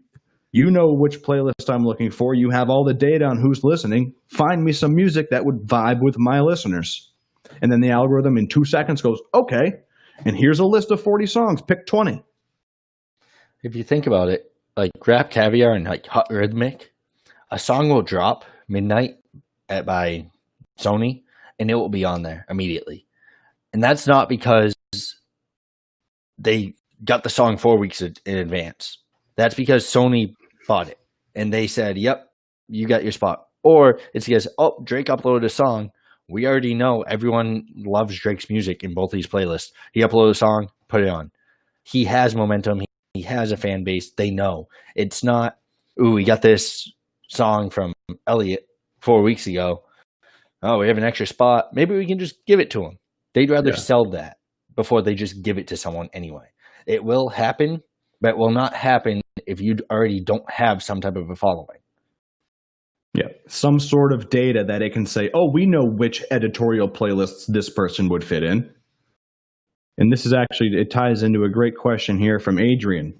know which playlist I'm looking for. You have all the data on who's listening. Find me some music that would vibe with my listeners. And then the algorithm in 2 seconds goes, okay, and here's a list of 40 songs. Pick 20. If you think about it, like Rap Caviar and like Hot Rhythmic, a song will drop midnight by Sony, and it will be on there immediately. And that's not because they got the song 4 weeks in advance. That's because Sony bought it, and they said, yep, you got your spot. Or it's because, oh, Drake uploaded a song. We already know everyone loves Drake's music in both these playlists. He uploaded a song, put it on. He has momentum. He has a fan base. They know. It's not, ooh, we got this song from Elliot 4 weeks ago. Oh, we have an extra spot. Maybe we can just give it to him. They'd rather sell that before they just give it to someone anyway. It will happen, but it will not happen if you already don't have some type of a following. Yeah, some sort of data that it can say, oh, we know which editorial playlists this person would fit in. And this is actually, it ties into a great question here from Adrian.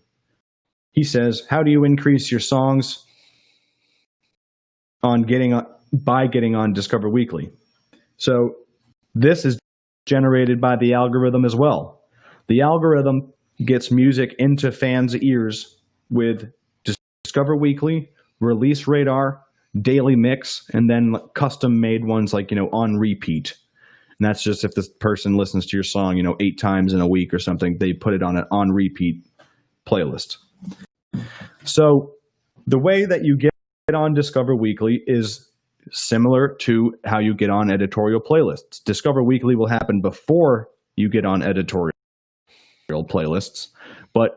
He says, how do you increase your songs by getting on Discover Weekly? So this is generated by the algorithm as well. The algorithm gets music into fans' ears with Discover Weekly, Release Radar, Daily Mix, and then custom made ones like, on repeat. And that's just if this person listens to your song, 8 times in a week or something, they put it on an on repeat playlist. So the way that you get on Discover Weekly is similar to how you get on editorial playlists. Discover Weekly will happen before you get on editorial playlists, but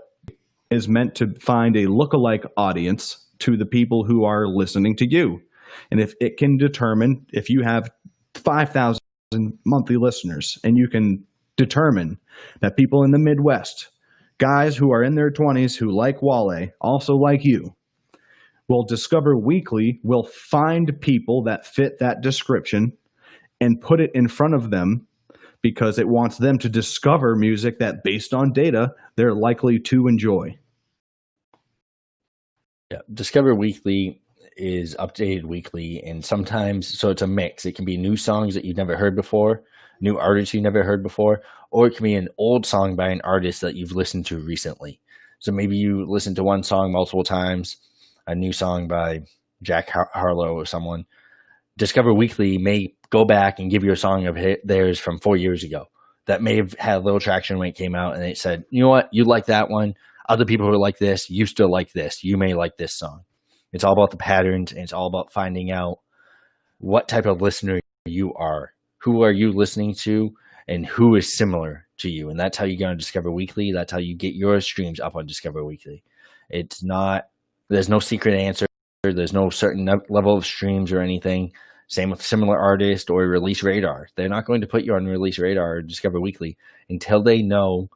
is meant to find a lookalike audience to the people who are listening to you. And if it can determine, if you have 5,000 monthly listeners and you can determine that people in the Midwest, guys who are in their 20s who like Wale, also like you, well, Discover Weekly will find people that fit that description and put it in front of them because it wants them to discover music that, based on data, they're likely to enjoy. Yeah, Discover Weekly is updated weekly, and sometimes, so it's a mix. It can be new songs that you've never heard before, new artists you've never heard before, or it can be an old song by an artist that you've listened to recently. So maybe you listen to one song multiple times, a new song by Jack Harlow or someone. Discover Weekly may go back and give you a song of theirs from 4 years ago that may have had a little traction when it came out, and it said, you know what, you like that one. Other people who like this, you still like this. You may like this song. It's all about the patterns, and it's all about finding out what type of listener you are. Who are you listening to, and who is similar to you? And that's how you get on Discover Weekly. That's how you get your streams up on Discover Weekly. It's not, there's no secret answer. There's no certain level of streams or anything. Same with similar artists or Release Radar. They're not going to put you on Release Radar or Discover Weekly until they know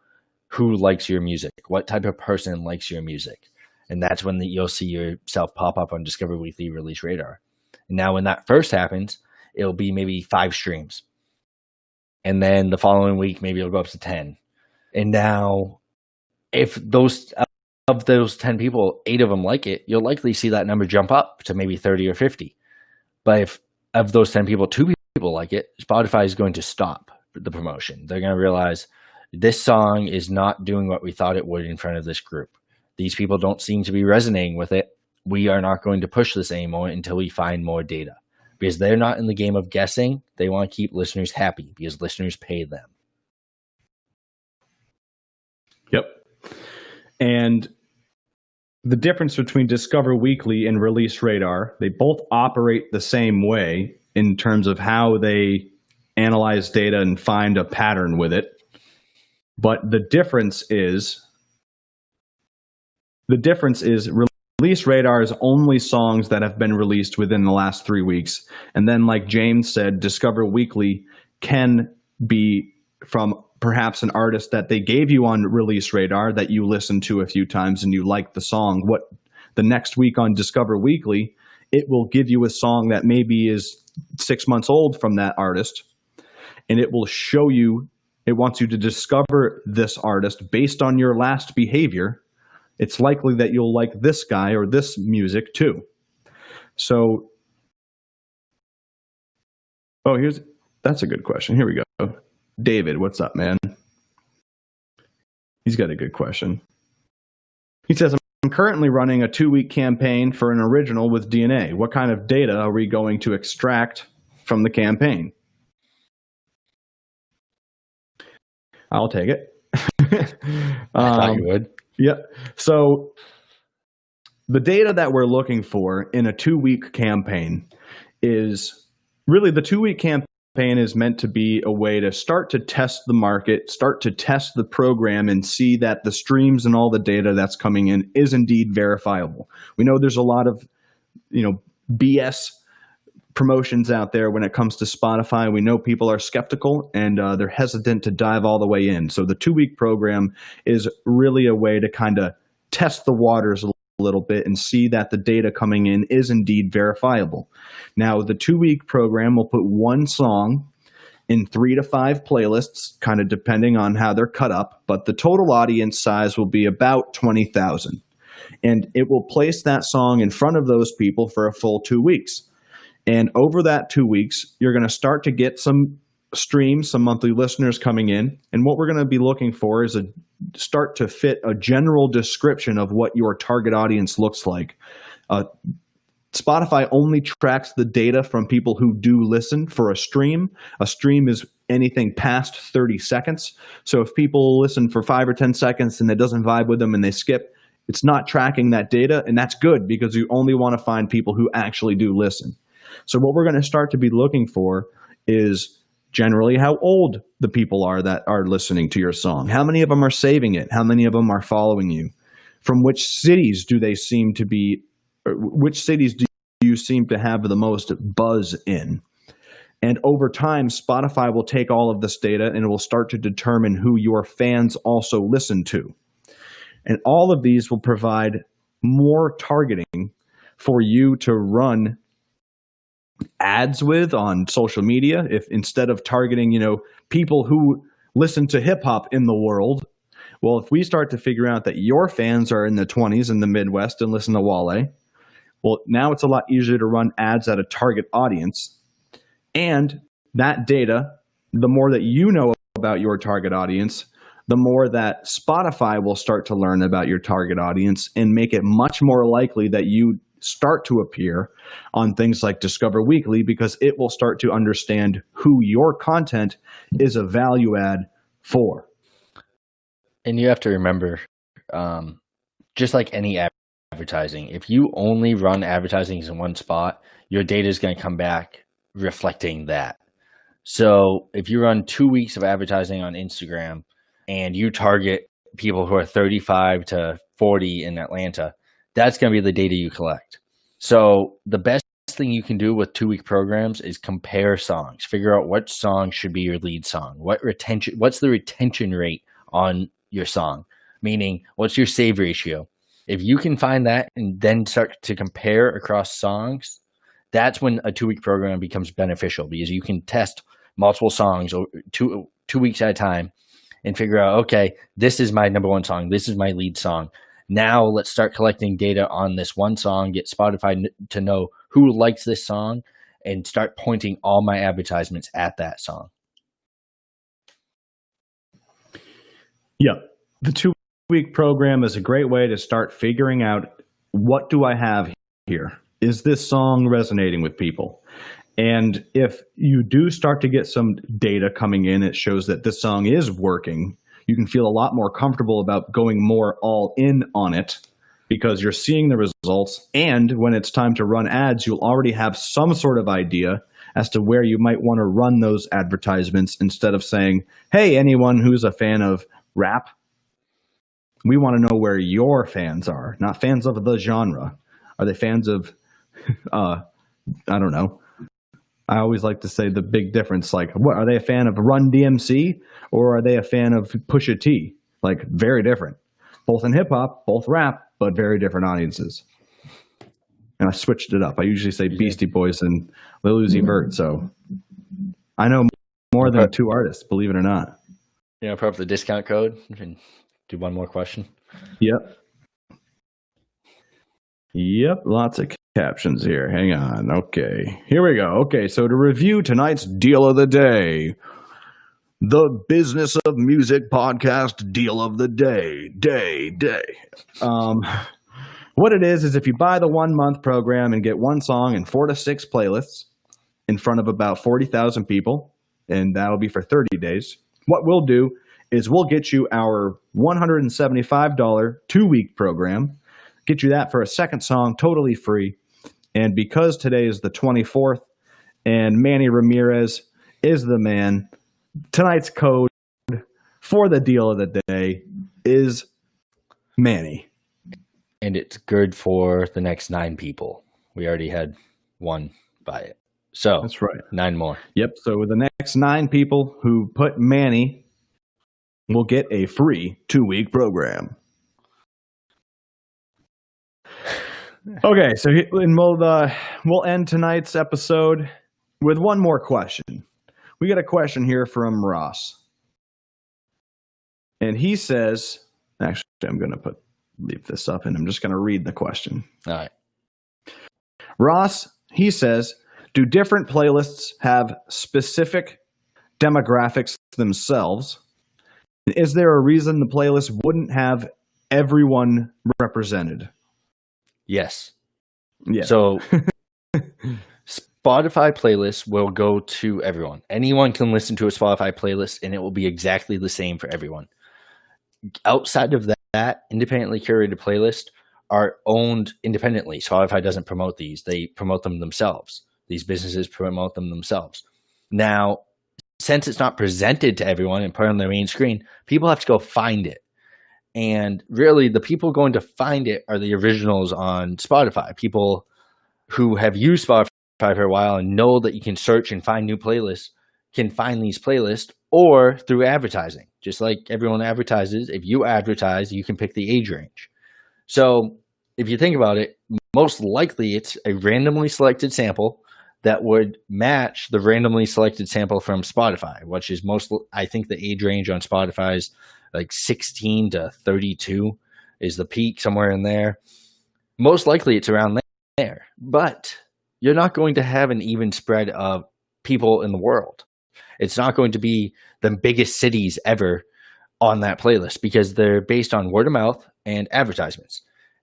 who likes your music, what type of person likes your music. And that's when you'll see yourself pop up on Discover Weekly, Release Radar. And now when that first happens, it'll be maybe 5 streams. And then the following week, maybe it'll go up to 10. And now if of those 10 people, 8 of them like it, you'll likely see that number jump up to maybe 30 or 50. But if of those 10 people, 2 people like it, Spotify is going to stop the promotion. They're going to realize this song is not doing what we thought it would in front of this group. These people don't seem to be resonating with it. we are not going to push this anymore until we find more data, because they're not in the game of guessing. They want to keep listeners happy because listeners pay them. Yep. And the difference between Discover Weekly and Release Radar, they both operate the same way in terms of how they analyze data and find a pattern with it. But the difference is Release Radar is only songs that have been released within the last 3 weeks. And then, like James said, Discover Weekly can be from perhaps an artist that they gave you on Release Radar that you listened to a few times and you liked the song. What the next week on Discover Weekly, it will give you a song that maybe is 6 months old from that artist, and it will show you, it wants you to discover this artist based on your last behavior. It's likely that you'll like this guy or this music too. So, that's a good question. Here we go. David, what's up, man? He's got a good question. He says, I'm currently running a 2-week campaign for an original with DNA. What kind of data are we going to extract from the campaign? I'll take it. I thought you would. Yeah. So the data that we're looking for in a 2-week campaign is really, the 2-week campaign is meant to be a way to start to test the market, start to test the program, and see that the streams and all the data that's coming in is indeed verifiable. We know there's a lot of, BS promotions out there when it comes to Spotify. We know people are skeptical and they're hesitant to dive all the way in. So the 2-week program is really a way to kind of test the waters a little bit and see that the data coming in is indeed verifiable. Now, the 2-week program will put one song in 3 to 5 playlists, kind of depending on how they're cut up, but the total audience size will be about 20,000. And it will place that song in front of those people for a full 2 weeks. And over that 2 weeks, you're going to start to get some streams, some monthly listeners coming in. And what we're going to be looking for is start to fit a general description of what your target audience looks like. Spotify only tracks the data from people who do listen for a stream. A stream is anything past 30 seconds. So if people listen for 5 or 10 seconds and it doesn't vibe with them and they skip, it's not tracking that data. And that's good because you only want to find people who actually do listen. So what we're going to start to be looking for is generally how old the people are that are listening to your song. How many of them are saving it? How many of them are following you? From which cities do they seem to be, which cities do you seem to have the most buzz in? And over time, Spotify will take all of this data and it will start to determine who your fans also listen to. And all of these will provide more targeting for you to run ads with on social media. If instead of targeting, people who listen to hip hop in the world, well, if we start to figure out that your fans are in the 20s in the Midwest and listen to Wale, well, now it's a lot easier to run ads at a target audience. And that data, the more that you know about your target audience, the more that Spotify will start to learn about your target audience and make it much more likely that you start to appear on things like Discover Weekly, because it will start to understand who your content is a value add for. And you have to remember, just like any advertising, if you only run advertising in one spot, your data is going to come back reflecting that. So if you run 2 weeks of advertising on Instagram and you target people who are 35 to 40 in Atlanta, that's going to be the data you collect. So the best thing you can do with 2-week programs is compare songs. Figure out what song should be your lead song. What's the retention rate on your song? Meaning, what's your save ratio? If you can find that and then start to compare across songs, that's when a 2-week program becomes beneficial, because you can test multiple songs 2 weeks at a time and figure out, okay, this is my number one song. This is my lead song. Now let's start collecting data on this one song, get Spotify to know who likes this song, and start pointing all my advertisements at that song. Yeah. The 2-week program is a great way to start figuring out what do I have here? Is this song resonating with people? And if you do start to get some data coming in, it shows that this song is working. You can feel a lot more comfortable about going more all in on it because you're seeing the results. And when it's time to run ads, you'll already have some sort of idea as to where you might want to run those advertisements instead of saying, hey, anyone who's a fan of rap, we want to know where your fans are, not fans of the genre. Are they fans of, I don't know. I always like to say the big difference, like, what are they a fan of Run DMC or are they a fan of Pusha T? Like, very different. Both in hip hop, both rap, but very different audiences. And I switched it up. I usually say Beastie Boys and Lil Uzi Vert, so I know more than two artists, believe it or not. Yeah, put up the discount code and do one more question. Yep. Lots of captions here. Hang on. Okay. Here we go. Okay, so to review tonight's deal of the day. The Business of Music podcast deal of the day. What it is if you buy the 1 month program and get one song and 4 to 6 playlists in front of about 40,000 people, and that'll be for 30 days. What we'll do is we'll get you our $175 2-week program, get you that for a second song totally free. And because today is the 24th and Manny Ramirez is the man, tonight's code for the deal of the day is Manny. And it's good for the next 9 people. We already had one buy it. So that's right. 9 more. Yep. So the next 9 people who put Manny will get a free 2-week program. Okay, so we'll end tonight's episode with one more question. We got a question here from Ross. And he says, actually, I'm going to leave this up and I'm just going to read the question. All right. Ross, he says, do different playlists have specific demographics themselves? Is there a reason the playlist wouldn't have everyone represented? Yes. Yeah. So Spotify playlists will go to everyone. Anyone can listen to a Spotify playlist and it will be exactly the same for everyone. Outside of that, independently curated playlists are owned independently. Spotify doesn't promote these. They promote them themselves. These businesses promote them themselves. Now, since it's not presented to everyone and put on their main screen, people have to go find it. And really, the people going to find it are the originals on Spotify. People who have used Spotify for a while and know that you can search and find new playlists can find these playlists, or through advertising. Just like everyone advertises, if you advertise, you can pick the age range. So if you think about it, most likely it's a randomly selected sample that would match the randomly selected sample from Spotify, which is I think the age range on Spotify is like 16 to 32 is the peak, somewhere in there. Most likely it's around there, but you're not going to have an even spread of people in the world. It's not going to be the biggest cities ever on that playlist because they're based on word of mouth and advertisements.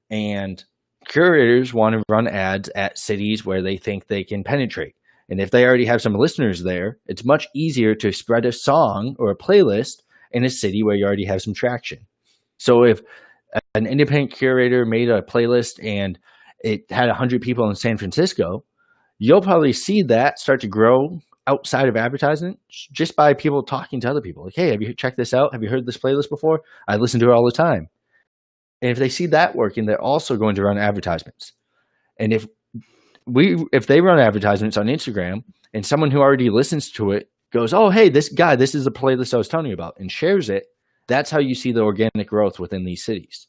And curators want to run ads at cities where they think they can penetrate. And if they already have some listeners there, it's much easier to spread a song or a playlist in a city where you already have some traction. So if an independent curator made a playlist and it had 100 people in San Francisco, you'll probably see that start to grow outside of advertisement just by people talking to other people. Like, hey, have you checked this out? Have you heard this playlist before? I listen to it all the time. And if they see that working, they're also going to run advertisements. And if they run advertisements on Instagram and someone who already listens to it goes, oh, hey, this is the playlist I was telling you about, and shares it, that's how you see the organic growth within these cities.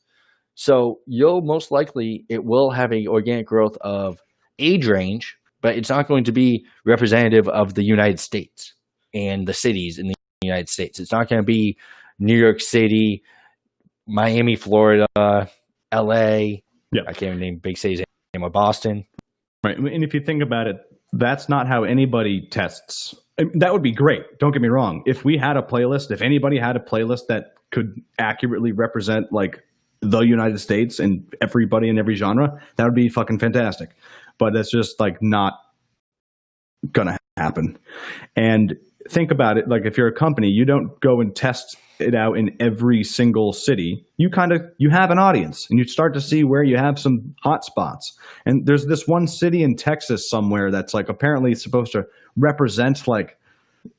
So you'll most likely, it will have an organic growth of age range, but it's not going to be representative of the United States and the cities in the United States. It's not going to be New York City, Miami, Florida, LA. Yeah. I can't even name big cities anymore. Boston. Right. And if you think about it, that's not how anybody tests. That would be great. Don't get me wrong. If we had a playlist, if anybody had a playlist that could accurately represent like the United States and everybody in every genre, that would be fucking fantastic. But that's just like not gonna happen. And think about it, like if you're a company, you don't go and test it out in every single city. You have an audience, and you start to see where you have some hot spots. And there's this one city in Texas somewhere that's like apparently supposed to represent like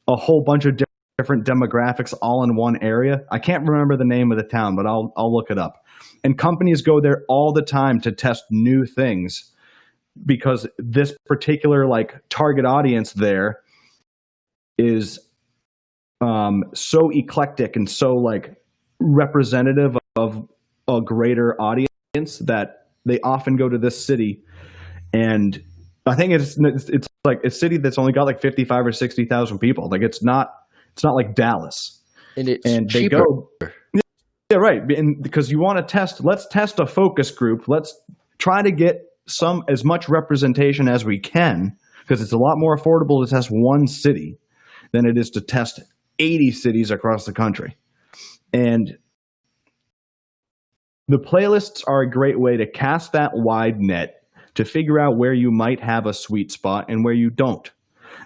a whole bunch of different demographics all in one area. I can't remember the name of the town, but I'll look it up. And companies go there all the time to test new things because this particular like target audience there is so eclectic and so like representative of a greater audience that they often go to this city. And I think it's like a city that's only got like 55 or 60,000 people. Like it's not like Dallas. And it's and they cheaper. go, yeah, right. And because you want to test, let's test a focus group. Let's try to get as much representation as we can, because it's a lot more affordable to test one city than it is to test 80 cities across the country. And the playlists are a great way to cast that wide net to figure out where you might have a sweet spot and where you don't.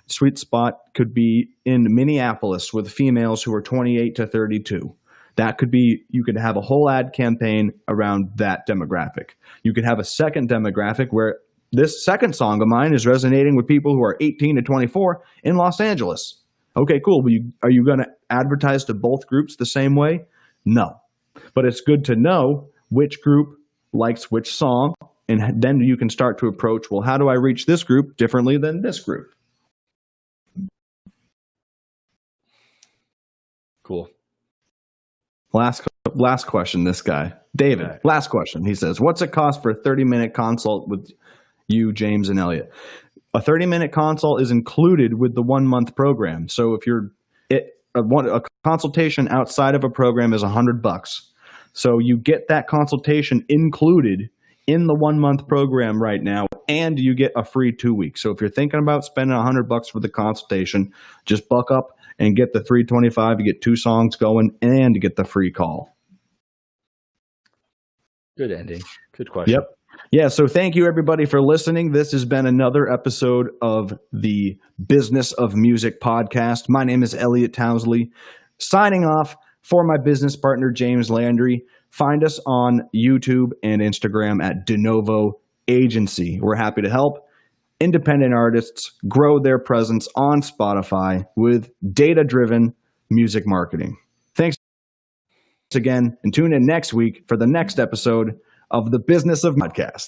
Sweet spot could be in Minneapolis with females who are 28 to 32. That could be, you could have a whole ad campaign around that demographic. You could have a second demographic where this second song of mine is resonating with people who are 18 to 24 in Los Angeles. Okay, cool. Are you going to advertise to both groups the same way? No. But it's good to know which group likes which song, and then you can start to approach, well, how do I reach this group differently than this group? Cool. Last question, this guy. David, right. Last question. He says, what's it cost for a 30-minute consult with you, James, and Elliot? A 30-minute consult is included with the 1-month program. So if a consultation outside of a program is $100. So you get that consultation included in the 1-month program right now, and you get a free 2 weeks. So if you're thinking about spending $100 for the consultation, just buck up and get the $325. You get 2 songs going and get the free call. Good ending. Good question. Yep. Yeah, so thank you everybody for listening. This has been another episode of the Business of Music podcast. My name is Elliot Townsley, signing off for my business partner, James Landry. Find us on YouTube and Instagram at Novo Agency. We're happy to help independent artists grow their presence on Spotify with data-driven music marketing. Thanks again, and tune in next week for the next episode of the Business of Podcast.